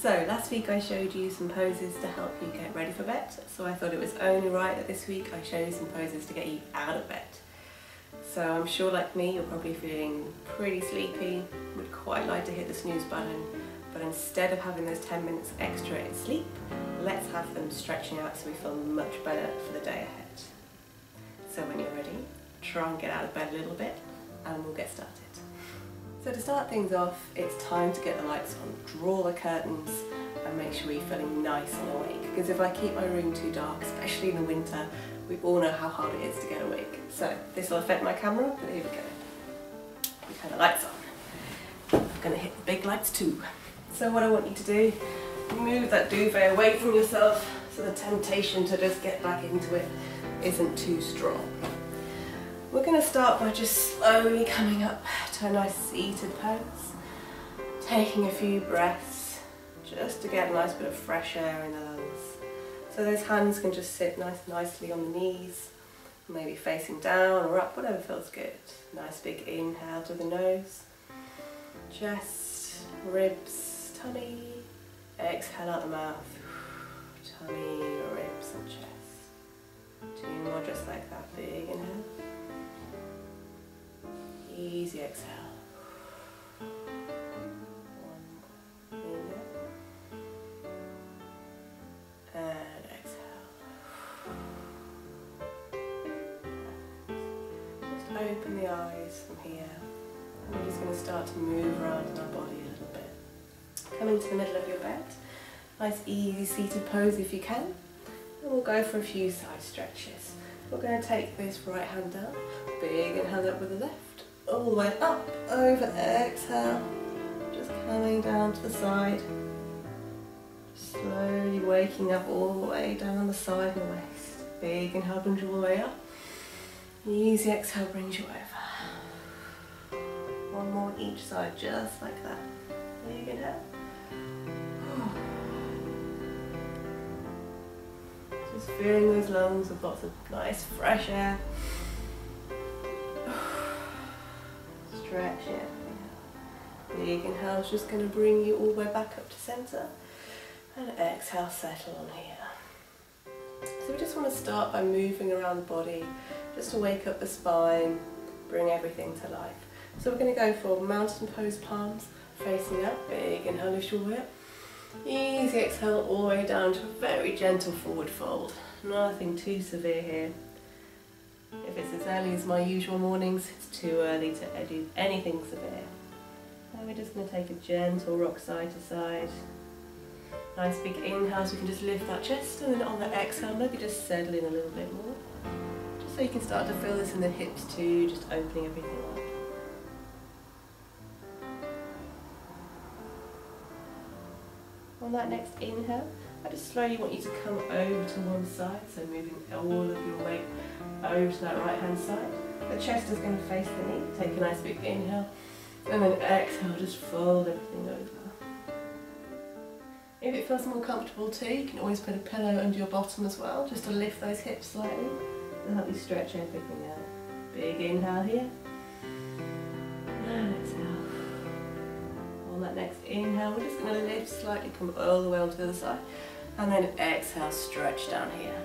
So last week I showed you some poses to help you get ready for bed, so I thought it was only right that this week I show you some poses to get you out of bed. So I'm sure like me you're probably feeling pretty sleepy, would quite like to hit the snooze button, but instead of having those 10 minutes extra in sleep, let's have them stretching out so we feel much better for the day ahead. So when you're ready, try and get out of bed a little bit and we'll get started. So to start things off, it's time to get the lights on, draw the curtains and make sure you're feeling nice and awake, because if I keep my room too dark, especially in the winter, we all know how hard it is to get awake. So this will affect my camera, but here we go. We turn the lights on. I'm going to hit the big lights too. So what I want you to do, move that duvet away from yourself so the temptation to just get back into it isn't too strong. We're going to start by just slowly coming up to a nice seated pose, taking a few breaths just to get a nice bit of fresh air in the lungs. So those hands can just sit nicely on the knees, maybe facing down or up, whatever feels good. Nice big inhale through the nose, chest, ribs, tummy, exhale out the mouth, tummy, ribs and chest. 2 more just like that, big inhale, easy exhale. Open the eyes from here, and we're just going to start to move around in our body a little bit. Come into the middle of your bed, nice easy seated pose if you can, and we'll go for a few side stretches. We're going to take this right hand down, big inhale up with the left, all the way up, over, exhale, just coming down to the side, slowly waking up all the way down the side and the waist. Big inhale brings you all the way up. Easy exhale brings you over. One more on each side, just like that. Big inhale. Just filling those lungs with lots of nice fresh air. Stretch it. Big inhale is just going to bring you all the way back up to centre. And exhale, settle on here. So we just want to start by moving around the body, just to wake up the spine, bring everything to life. So we're going to go for mountain pose, palms facing up, big inhale, lift your way up. Easy exhale all the way down to a very gentle forward fold. Nothing too severe here. If it's as early as my usual mornings, it's too early to do anything severe. And we're just going to take a gentle rock side to side. Nice big inhale so we can just lift that chest, and then on the exhale maybe just settle in a little bit more. Just so you can start to feel this in the hips too, just opening everything up. On that next inhale, I just slowly want you to come over to one side, so moving all of your weight over to that right hand side. The chest is going to face the knee, take a nice big inhale, and then exhale, just fold everything over. If it feels more comfortable too, you can always put a pillow under your bottom as well, just to lift those hips slightly and help you stretch everything out. Big inhale here, and exhale. On that next inhale, we're just going to lift slightly, come all the way onto the other side, and then exhale, stretch down here.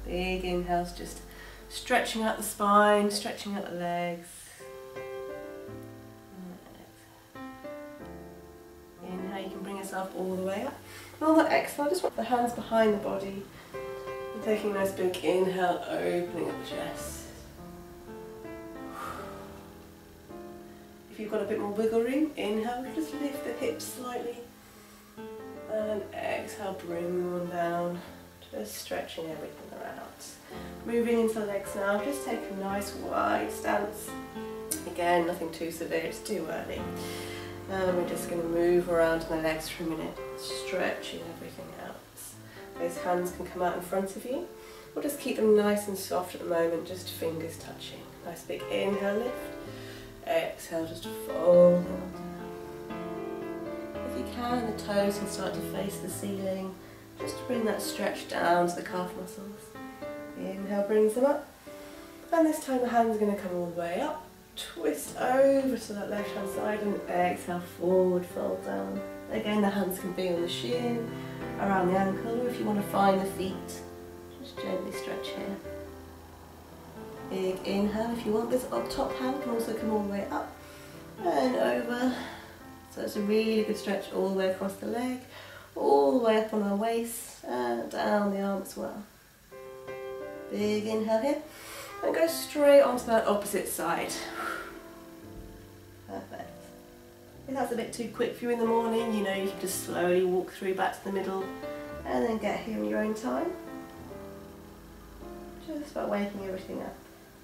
Big inhales, just stretching out the spine, stretching out the legs. You can bring yourself all the way up. And on the exhale, just want the hands behind the body. And taking a nice big inhale, opening up the chest. If you've got a bit more wiggle room, inhale, just lift the hips slightly. And exhale, bring them down. Just stretching everything around. Moving into the legs now, just take a nice wide stance. Again, nothing too severe, it's too early. And we're just going to move around in the legs for a minute, stretching everything out. Those hands can come out in front of you. We'll just keep them nice and soft at the moment, just fingers touching. Nice big inhale, lift. Exhale, just fold them down. If you can, the toes can start to face the ceiling, just to bring that stretch down to the calf muscles. Inhale brings them up. And this time the hands are going to come all the way up. twist over to that left hand side and exhale, forward fold down. Again, the hands can be on the shin, around the ankle, or if you want to find the feet, just gently stretch here. Big inhale. If you want, this top hand can also come all the way up and over. So it's a really good stretch all the way across the leg, all the way up on our waist and down the arm as well. Big inhale here and go straight onto that opposite side. Perfect. If that's a bit too quick for you in the morning, you know, you can just slowly walk through back to the middle and then get here in your own time. Just by waking everything up.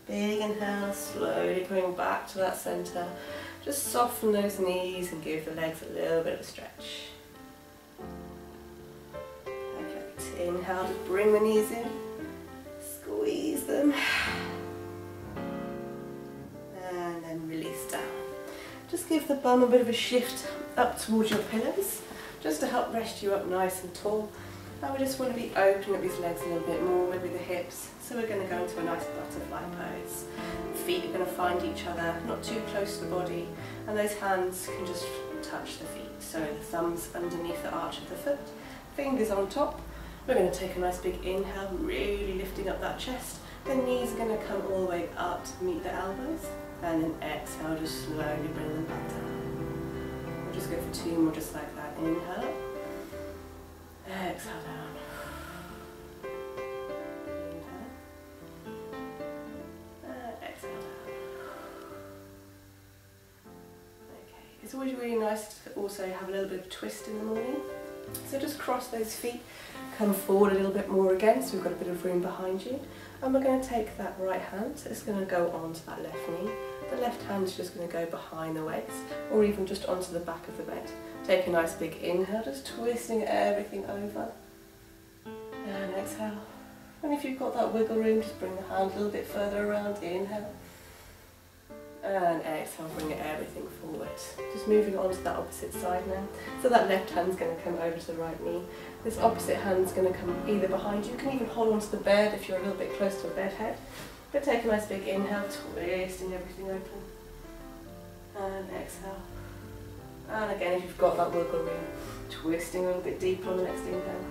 Big inhale, slowly coming back to that centre. Just soften those knees and give the legs a little bit of a stretch. Perfect. Inhale, just bring the knees in. Squeeze them. And then release down. Just give the bum a bit of a shift up towards your pillows, just to help rest you up nice and tall. And we just want to be opening up these legs a little bit more, maybe the hips. So we're going to go into a nice butterfly pose. Feet are going to find each other, not too close to the body, and those hands can just touch the feet. So the thumbs underneath the arch of the foot, fingers on top. We're going to take a nice big inhale, really lifting up that chest. The knees are going to come all the way up to meet the elbows. And then exhale, just slowly bring them back down. We'll just go for 2 more just like that. Inhale, exhale down. Inhale, exhale down. Okay, it's always really nice to also have a little bit of twist in the morning. So just cross those feet, come forward a little bit more again, so we've got a bit of room behind you. And we're going to take that right hand, so it's going to go onto that left knee. The left hand's just going to go behind the waist, or even just onto the back of the bed. Take a nice big inhale, just twisting everything over. And exhale. And if you've got that wiggle room, just bring the hand a little bit further around. Inhale. And exhale, bring everything forward. Just moving on to that opposite side now. So that left hand's going to come over to the right knee. This opposite hand's going to come either behind you. You can even hold onto the bed if you're a little bit close to a bed head. But take a nice big inhale, twisting everything open. And exhale. And again, if you've got that wiggle room, twisting a little bit deeper on the next inhale.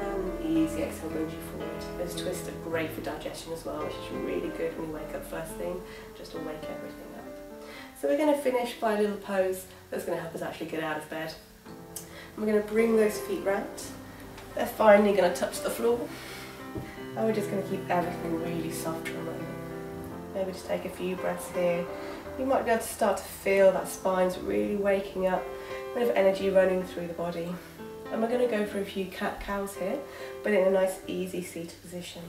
And easy exhale brings you forward. Those twists are great for digestion as well, which is really good when you wake up first thing, just to wake everything up. So we're going to finish by a little pose that's going to help us actually get out of bed. And we're going to bring those feet round. They're finally going to touch the floor. And we're just going to keep everything really soft for a moment. Maybe just take a few breaths here. You might be able to start to feel that spine's really waking up, a bit of energy running through the body. And we're going to go for a few cat-cows here, but in a nice easy seated position.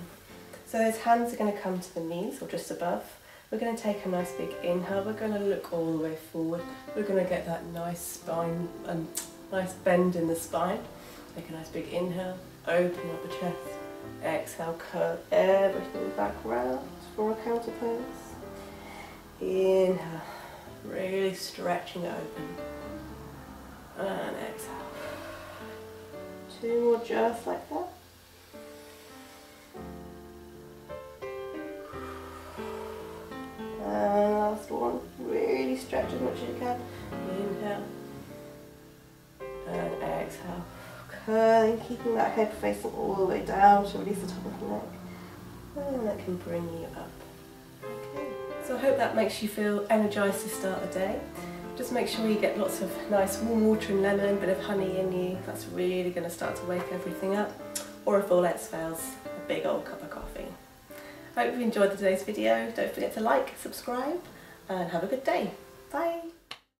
So those hands are going to come to the knees or just above. We're going to take a nice big inhale. We're going to look all the way forward. We're going to get that nice spine, nice bend in the spine. Take a nice big inhale, open up the chest. Exhale, curve everything back round for a counter pose. Inhale, really stretching it open. And exhale. 2 more just like that. And last one, really stretch as much as you can. Inhale. And exhale. Curling, keeping that head facing all the way down to release the top of the neck. And that can bring you up. Okay. So I hope that makes you feel energised to start the day. Just make sure you get lots of nice warm water and lemon, a bit of honey in you. That's really going to start to wake everything up. Or if all else fails, a big old cup of coffee. I hope you enjoyed today's video. Don't forget to like, subscribe, and have a good day. Bye!